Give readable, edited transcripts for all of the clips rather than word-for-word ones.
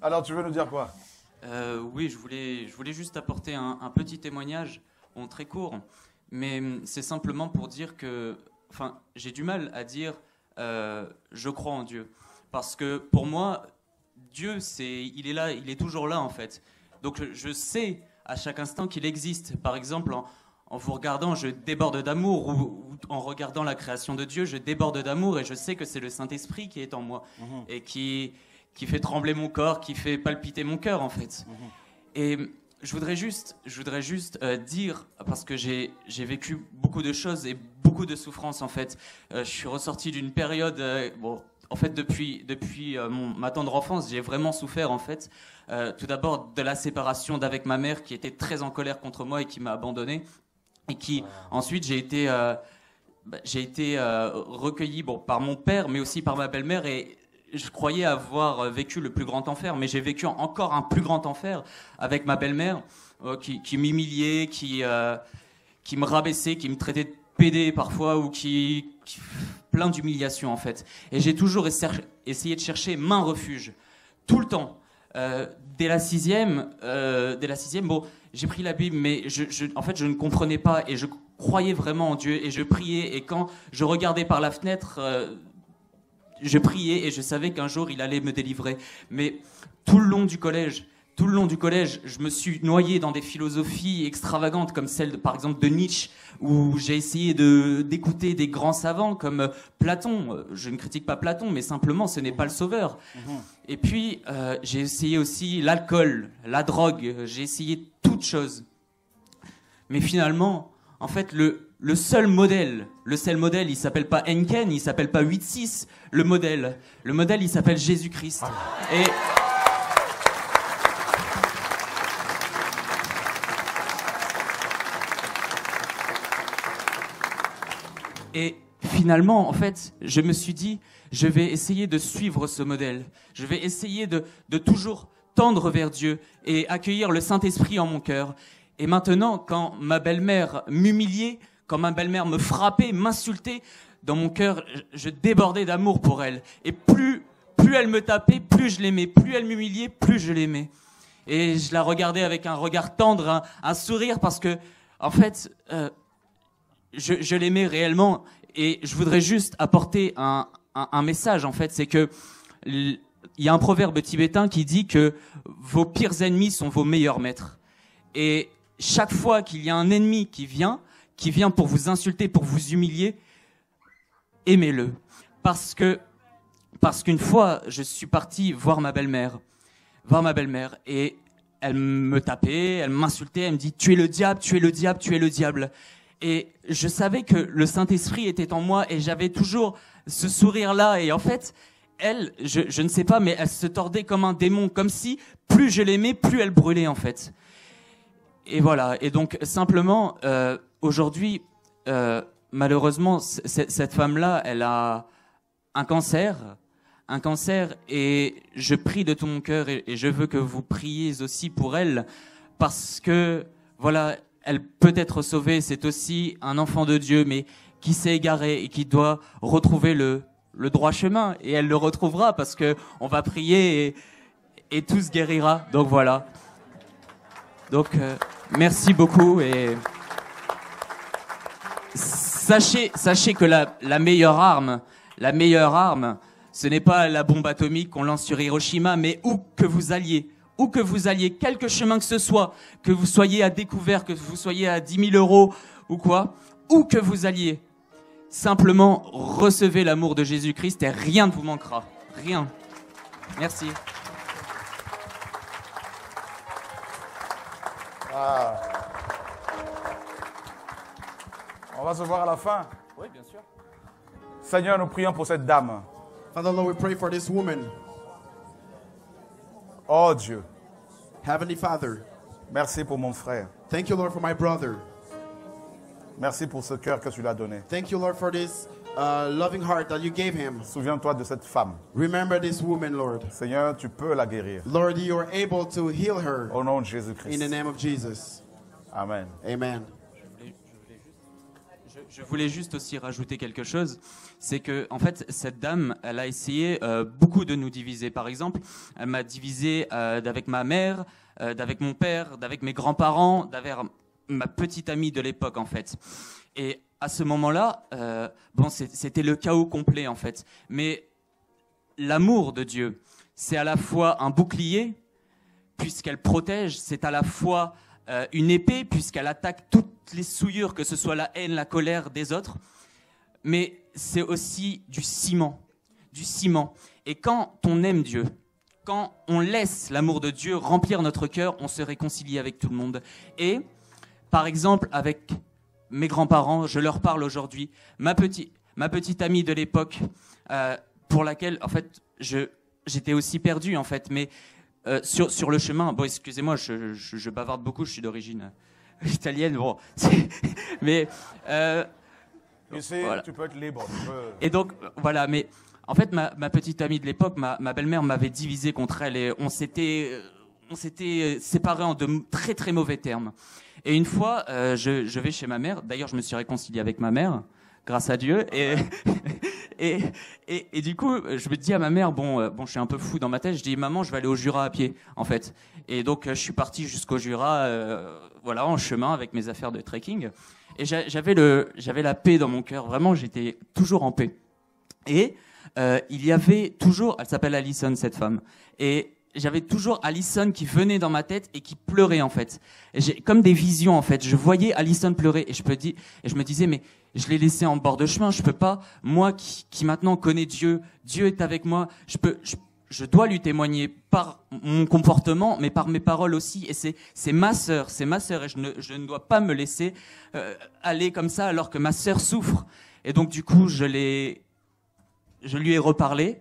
Alors, tu veux nous dire quoi? Oui, je voulais juste apporter un petit témoignage, bon, très court, mais c'est simplement pour dire que, enfin, j'ai du mal à dire je crois en Dieu, parce que pour moi, Dieu, il est là, il est toujours là en fait. Donc je sais à chaque instant qu'il existe. Par exemple, en vous regardant, je déborde d'amour, ou en regardant la création de Dieu, je déborde d'amour, et je sais que c'est le Saint-Esprit qui est en moi, et qui fait trembler mon corps, qui fait palpiter mon cœur en fait. Et je voudrais juste dire, parce que j'ai vécu beaucoup de choses et beaucoup de souffrances en fait. Je suis ressorti d'une période, bon, en fait depuis ma tendre enfance, j'ai vraiment souffert en fait. Tout d'abord de la séparation d'avec ma mère qui était très en colère contre moi et qui m'a abandonné. Et qui, ensuite, j'ai été recueilli, bon, par mon père, mais aussi par ma belle-mère, et je croyais avoir vécu le plus grand enfer, mais j'ai vécu encore un plus grand enfer avec ma belle-mère, qui m'humiliait, qui me rabaissait, qui me traitait de pédé parfois, ou plein d'humiliations en fait. Et j'ai toujours essayé de chercher main refuge, tout le temps. Dès la sixième, bon, j'ai pris la Bible, mais en fait, je ne comprenais pas, et je croyais vraiment en Dieu, et je priais, et quand je regardais par la fenêtre, je priais, et je savais qu'un jour, il allait me délivrer. Mais tout le long du collège, je me suis noyé dans des philosophies extravagantes, comme celle, par exemple, de Nietzsche, où j'ai essayé d'écouter des grands savants comme Platon. Je ne critique pas Platon, mais simplement, ce n'est pas le sauveur. Et puis, j'ai essayé aussi l'alcool, la drogue, j'ai essayé toutes choses. Mais finalement, en fait, le seul modèle, il s'appelle pas Henken, il s'appelle pas 8-6, le modèle, il s'appelle Jésus-Christ. Et finalement, en fait, je me suis dit, je vais essayer de suivre ce modèle. Je vais essayer de toujours tendre vers Dieu et accueillir le Saint-Esprit en mon cœur. Et maintenant, quand ma belle-mère m'humiliait, quand ma belle-mère me frappait, m'insultait, dans mon cœur, je débordais d'amour pour elle. Et plus elle me tapait, plus je l'aimais. Plus elle m'humiliait, plus je l'aimais. Et je la regardais avec un regard tendre, un sourire, parce que, en fait, je l'aimais réellement. Et je voudrais juste apporter un message, en fait. C'est que il y a un proverbe tibétain qui dit que vos pires ennemis sont vos meilleurs maîtres. Et chaque fois qu'il y a un ennemi qui vient pour vous insulter, pour vous humilier, aimez-le. Parce qu'une fois, je suis parti voir ma belle-mère, et elle me tapait, elle m'insultait, elle me dit « Tu es le diable, tu es le diable, tu es le diable ». Et je savais que le Saint-Esprit était en moi, et j'avais toujours ce sourire-là. Et en fait, elle, je ne sais pas, mais elle se tordait comme un démon, comme si plus je l'aimais, plus elle brûlait en fait. Et voilà. Et donc simplement, aujourd'hui, malheureusement, cette femme-là, elle a un cancer, et je prie de tout mon cœur, et je veux que vous priez aussi pour elle, parce que voilà, elle peut être sauvée. C'est aussi un enfant de Dieu, mais qui s'est égaré et qui doit retrouver le droit chemin, et elle le retrouvera, parce que on va prier, et tout se guérira. Donc voilà. Donc merci beaucoup, et sachez que la meilleure arme, ce n'est pas la bombe atomique qu'on lance sur Hiroshima, mais où que vous alliez, quelque chemin que ce soit, que vous soyez à découvert, que vous soyez à 10 000 euros ou quoi, où que vous alliez, simplement recevez l'amour de Jésus-Christ, et rien ne vous manquera. Rien. Merci. Ah. On va se voir à la fin. Oui, bien sûr. Seigneur, nous prions pour cette dame. Father, Lord, we pray for this woman. Oh Dieu, Heavenly Father, merci pour mon frère. thank you, Lord, for my brother. Merci pour ce cœur que tu lui as donné. Thank you, Lord, for this loving heart that you gave him. Souviens-toi de cette femme. Remember this woman, Lord. Seigneur, tu peux la guérir. Lord, you are able to heal her Au nom de in Jésus-Christ. the name of Jesus. Amen. Amen. Je voulais juste aussi rajouter quelque chose, c'est que en fait cette dame, elle a essayé beaucoup de nous diviser. Par exemple, elle m'a divisé d'avec ma mère, d'avec mon père, d'avec mes grands-parents, d'avec ma petite amie de l'époque en fait. Et à ce moment-là, bon, c'était le chaos complet en fait. Mais l'amour de Dieu, c'est à la fois un bouclier puisqu'elle protège, c'est à la fois une épée puisqu'elle attaque toutes les souillures, que ce soit la haine, la colère des autres, mais c'est aussi du ciment, du ciment. Et quand on aime Dieu, quand on laisse l'amour de Dieu remplir notre cœur, on se réconcilie avec tout le monde. Et par exemple, avec mes grands-parents, je leur parle aujourd'hui, ma petite amie de l'époque, pour laquelle, en fait, j'étais aussi perdu, en fait, mais sur le chemin, bon, excusez-moi, je bavarde beaucoup, je suis d'origine italienne, bon, mais Ici, voilà. tu peux être libre. Et donc, voilà, mais en fait, ma petite amie de l'époque, ma belle-mère m'avait divisé contre elle et on s'était séparés en de très très mauvais termes. Et une fois, je vais chez ma mère, d'ailleurs, je me suis réconcilié avec ma mère, grâce à Dieu, et du coup, je me dis à ma mère, bon, je suis un peu fou dans ma tête, je dis, maman, je vais aller au Jura à pied, en fait. Et donc, je suis parti jusqu'au Jura, voilà, en chemin avec mes affaires de trekking. Et j'avais la paix dans mon cœur, vraiment, j'étais toujours en paix. Et il y avait toujours, elle s'appelle Alison, cette femme, et j'avais toujours Alison qui venait dans ma tête et qui pleurait en fait. J'ai comme des visions en fait. Je voyais Alison pleurer et je me disais mais je l'ai laissé en bord de chemin. Je peux pas. Moi qui maintenant connais Dieu, Dieu est avec moi. Je dois lui témoigner par mon comportement, mais par mes paroles aussi. Et c'est ma sœur et je ne dois pas me laisser aller comme ça alors que ma sœur souffre. Et donc du coup je lui ai reparlé.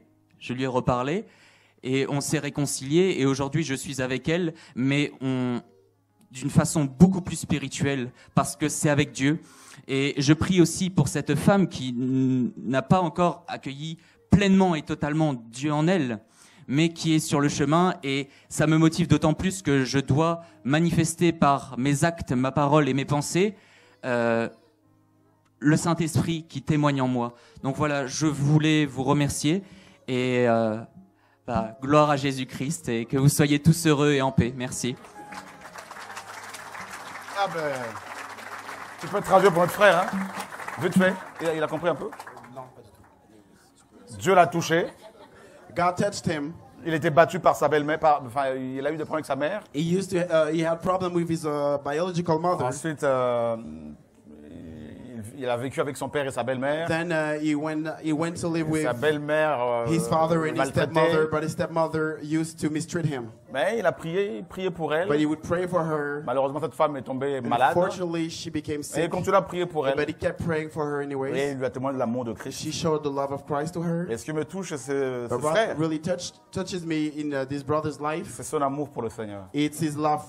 Et on s'est réconciliés et aujourd'hui je suis avec elle, mais d'une façon beaucoup plus spirituelle parce que c'est avec Dieu. Et je prie aussi pour cette femme qui n'a pas encore accueilli pleinement et totalement Dieu en elle, mais qui est sur le chemin et ça me motive d'autant plus que je dois manifester par mes actes, ma parole et mes pensées le Saint-Esprit qui témoigne en moi. Donc voilà, je voulais vous remercier et gloire à Jésus-Christ et que vous soyez tous heureux et en paix. Merci. Ah ben, tu peux traduire pour notre frère, hein? Vite fait. Il a compris un peu? Non, pas du tout. Dieu l'a touché. God touched him. Il était battu par sa belle-mère. Enfin, il a eu des problèmes avec sa mère. He had problem with his biological mother. Ensuite, il a vécu avec son père et sa belle-mère. Then he went to live with Sa belle-mère his father and his maltraitée. stepmother, but his stepmother used to mistreat him. Mais il priait pour elle. But he would pray for her. Malheureusement, cette femme est tombée malade. Unfortunately, she became Et sick. il continue à prier pour elle. But he kept praying for her Et anyways. il lui a témoigné de l'amour de Christ. She showed the love of Christ to her. Et ce qui me touche, c'est But ce what frère. really touches me in this brother's life, C'est son amour pour le Seigneur. it's his love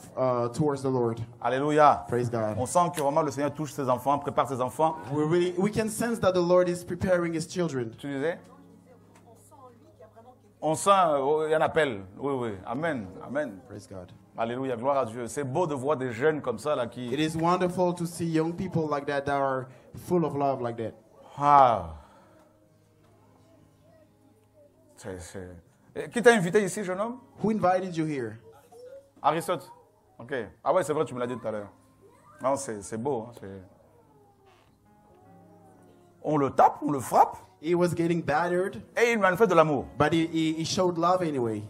towards the Lord. Alléluia. Praise God. On sent que vraiment le Seigneur touche ses enfants, prépare ses enfants. We can sense that the Lord is preparing his children. Tu disais? On sent, il y a un appel. Oui, oui. Amen. Amen. Praise God. Alléluia. Gloire à Dieu. C'est beau de voir des jeunes comme ça là It qui. is wonderful to see young people like that are full of love like that. Ah. Et qui t'a invité ici, jeune homme? Who invited you here? Aristote. Ok. Ah ouais, c'est vrai, tu me l'as dit tout à l'heure. Non, c'est beau. Hein, on le tape, on le frappe, He was getting battered, et il manifeste de l'amour. but he showed love anyway.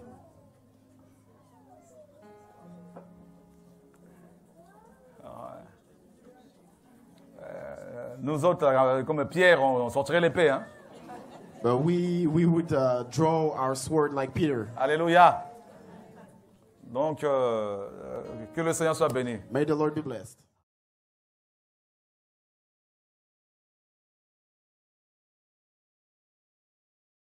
Nous autres, comme Pierre, on sortirait l'épée. Hein? But we would draw our sword like Peter. Alléluia. Donc, que le Seigneur soit béni. May the Lord be blessed.